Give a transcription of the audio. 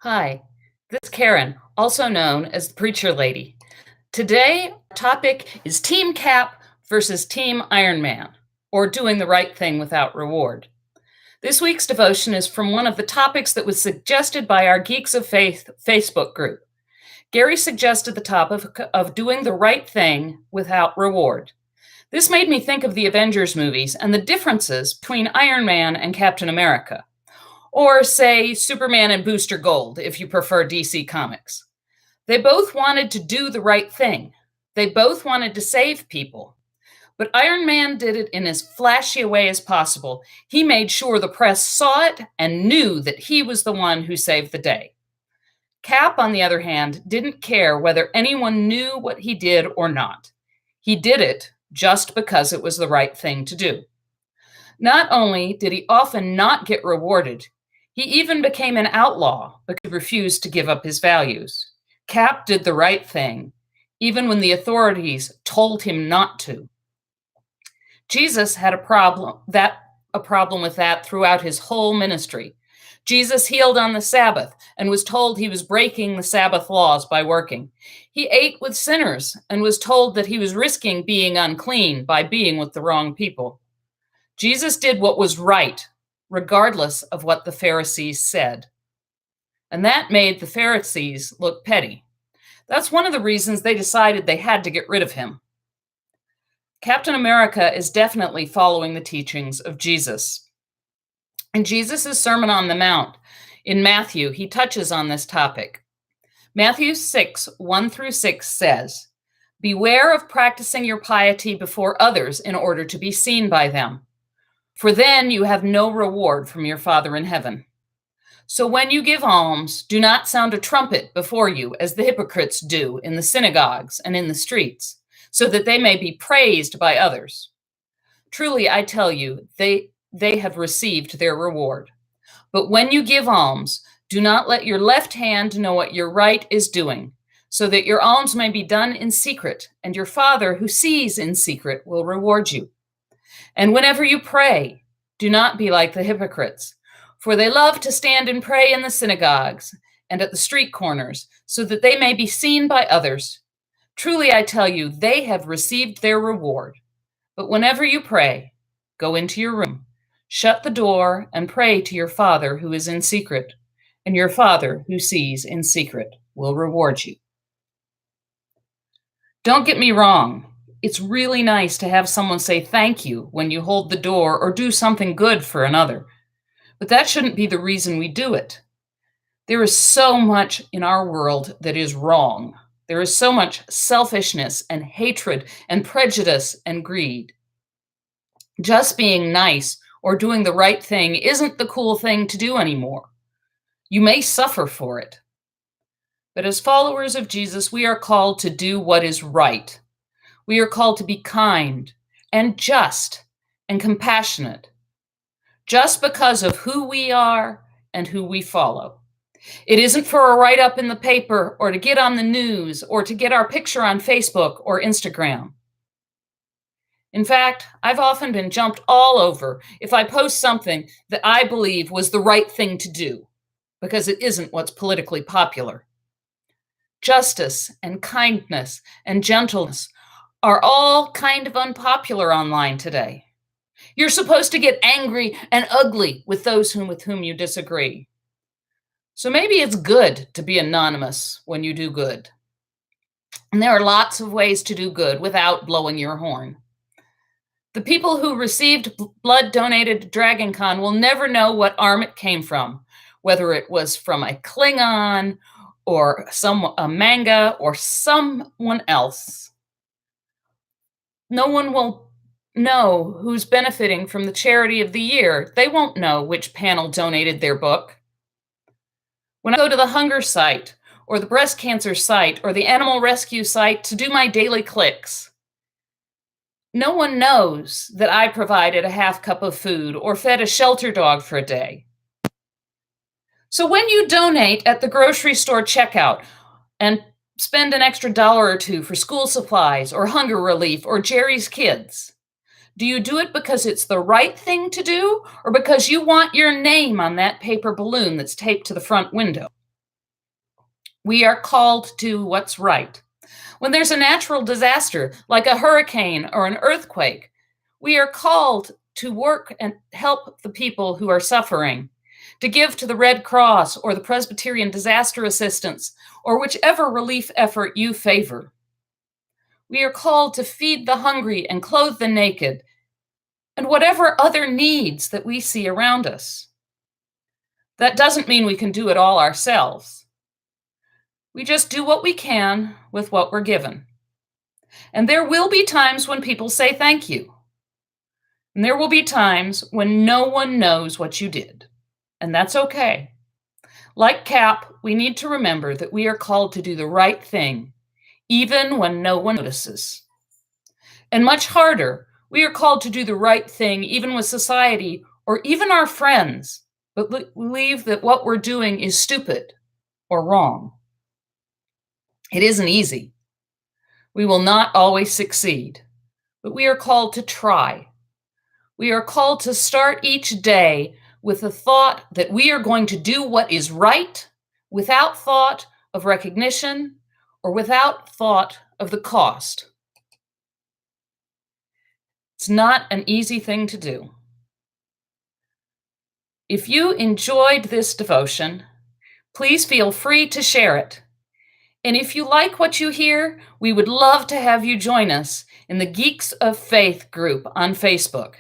Hi, this is Karen, also known as the Preacherlady. Today, our topic is Team Cap versus Team Iron Man, or doing the right thing without reward. This week's devotion is from one of the topics that was suggested by our Geeks of Faith Facebook group. Gary suggested the topic of doing the right thing without reward. This made me think of the Avengers movies and the differences between Iron Man and Captain America. Or, say, Superman and Booster Gold, if you prefer DC Comics. They both wanted to do the right thing. They both wanted to save people. But Iron Man did it in as flashy a way as possible. He made sure the press saw it and knew that he was the one who saved the day. Cap, on the other hand, didn't care whether anyone knew what he did or not. He did it just because it was the right thing to do. Not only did he often not get rewarded, he even became an outlaw because he refused to give up his values. Cap did the right thing, even when the authorities told him not to. Jesus had a problem with that throughout his whole ministry. Jesus healed on the Sabbath and was told he was breaking the Sabbath laws by working. He ate with sinners and was told that he was risking being unclean by being with the wrong people. Jesus did what was right, regardless of what the Pharisees said. And that made the Pharisees look petty. That's one of the reasons they decided they had to get rid of him. Captain America is definitely following the teachings of Jesus. In Jesus' Sermon on the Mount, in Matthew, he touches on this topic. Matthew 6, 1-6 says, "Beware of practicing your piety before others in order to be seen by them. For then you have no reward from your Father in heaven. So when you give alms, do not sound a trumpet before you, as the hypocrites do in the synagogues and in the streets, so that they may be praised by others. Truly, I tell you, they have received their reward. But when you give alms, do not let your left hand know what your right is doing, so that your alms may be done in secret, and your Father who sees in secret will reward you. And whenever you pray, do not be like the hypocrites, for they love to stand and pray in the synagogues and at the street corners, so that they may be seen by others. Truly, I tell you, they have received their reward. But whenever you pray, go into your room, shut the door, and pray to your Father who is in secret, and your Father who sees in secret will reward you." Don't get me wrong. It's really nice to have someone say thank you when you hold the door or do something good for another. But that shouldn't be the reason we do it. There is so much in our world that is wrong. There is so much selfishness and hatred and prejudice and greed. Just being nice or doing the right thing isn't the cool thing to do anymore. You may suffer for it. But as followers of Jesus, we are called to do what is right. We are called to be kind and just and compassionate, just because of who we are and who we follow. It isn't for a write-up in the paper or to get on the news or to get our picture on Facebook or Instagram. In fact, I've often been jumped all over if I post something that I believe was the right thing to do, because it isn't what's politically popular. Justice and kindness and gentleness are all kind of unpopular online today. You're supposed to get angry and ugly with those with whom you disagree. So maybe it's good to be anonymous when you do good. And there are lots of ways to do good without blowing your horn. The people who received blood donated to Dragon Con will never know what arm it came from, whether it was from a Klingon or a manga or someone else. No one will know who's benefiting from the charity of the year. They won't know which panel donated their book. When I go to the hunger site or the breast cancer site or the animal rescue site to do my daily clicks, no one knows that I provided a half cup of food or fed a shelter dog for a day. So when you donate at the grocery store checkout and spend an extra $1 or $2 for school supplies or hunger relief or Jerry's Kids, do you do it because it's the right thing to do or because you want your name on that paper balloon that's taped to the front window? We are called to do what's right. When there's a natural disaster, like a hurricane or an earthquake, we are called to work and help the people who are suffering, to give to the Red Cross or the Presbyterian Disaster Assistance, or whichever relief effort you favor. We are called to feed the hungry and clothe the naked, and whatever other needs that we see around us. That doesn't mean we can do it all ourselves. We just do what we can with what we're given. And there will be times when people say thank you. And there will be times when no one knows what you did. And that's okay. Like Cap, we need to remember that we are called to do the right thing, even when no one notices. And much harder, we are called to do the right thing, even with society or even our friends, but believe that what we're doing is stupid or wrong. It isn't easy. We will not always succeed, but we are called to try. We are called to start each day with the thought that we are going to do what is right without thought of recognition or without thought of the cost. It's not an easy thing to do. If you enjoyed this devotion, please feel free to share it. And if you like what you hear, we would love to have you join us in the Geeks of Faith group on Facebook.